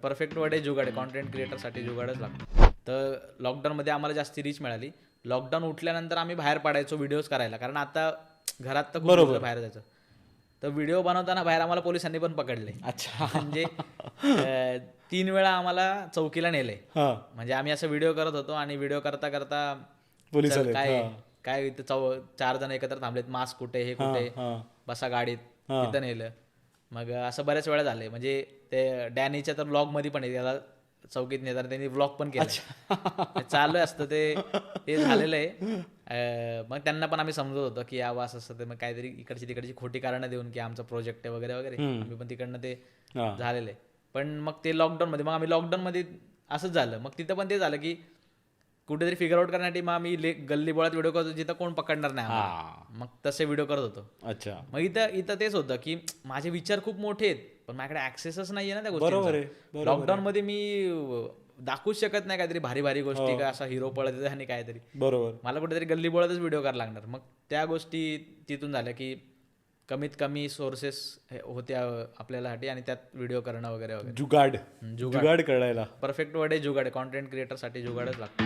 Perfect word आहे जुगाड आहे. Content क्रिएटरसाठी जुगाडच लागतो. तर लॉकडाऊनमध्ये आम्हाला जास्ती रीच मिळाली. लॉकडाऊन उठल्यानंतर आम्ही बाहेर पडायचो व्हिडिओज करायला, कारण आता घरात तर खूप दिवस बाहेर जायचं. तर व्हिडिओ बनवताना बाहेर आम्हाला पोलिसांनी पण पकडले. अच्छा. म्हणजे 3 वेळा आम्हाला चौकीला नेले. म्हणजे आम्ही असं व्हिडिओ करत होतो आणि व्हिडिओ करता करता चल काय काय इथं 4 जण एकत्र थांबलेत, मास्क कुठे, हे कुठे, बसा गाडीत, तिथं नेलं. मग असं बऱ्याच वेळा झाले. म्हणजे ते डॅनीच्या तर ब्लॉग मध्ये पण आहे, त्याला चौकीत नेताना त्यांनी ब्लॉग पण केला. चालू असतं ते झालेलं आहे. मग त्यांना पण आम्ही समजत होतो की यावं असं असतं, मग काहीतरी इकडची तिकडची खोटी कारणं देऊन की आमचा प्रोजेक्ट आहे वगैरे वगैरे, आम्ही पण तिकडनं ते झालेलं आहे. पण मग ते लॉकडाऊनमध्ये, मग आम्ही लॉकडाऊनमध्ये असंच झालं. मग तिथं पण ते झालं की कुठेतरी फिगर आउट करण्यासाठी मग आम्ही गल्ली बोळात व्हिडिओ करतो जिथं कोण पकडणार नाही आम्हाला. मग तसे व्हिडिओ करत होतो. अच्छा. मग इथं तेच होतं की माझे विचार खूप मोठे आहेत, पण माझ्याकडे ऍक्सेसच नाहीये ना त्या गोष्टींचा. लॉकडाऊन मध्ये मी दाखवूच शकत नाही काहीतरी भारी भारी गोष्टी, का असा हिरो पळत येतो आणि काहीतरी. बरोबर. मला कुठेतरी गल्ली बोळातच व्हिडिओ करायला लागणार. मग त्या गोष्टी तिथून झाल्या की कमीत कमी सोर्सेस होत्या आपल्यासाठी आणि त्यात व्हिडिओ करणं वगैरे वगैरे. जुगाड कळायला. परफेक्ट वर्ड आहे जुगाड आहे. कॉन्टेंट क्रिएटरसाठी जुगाडच लागतो.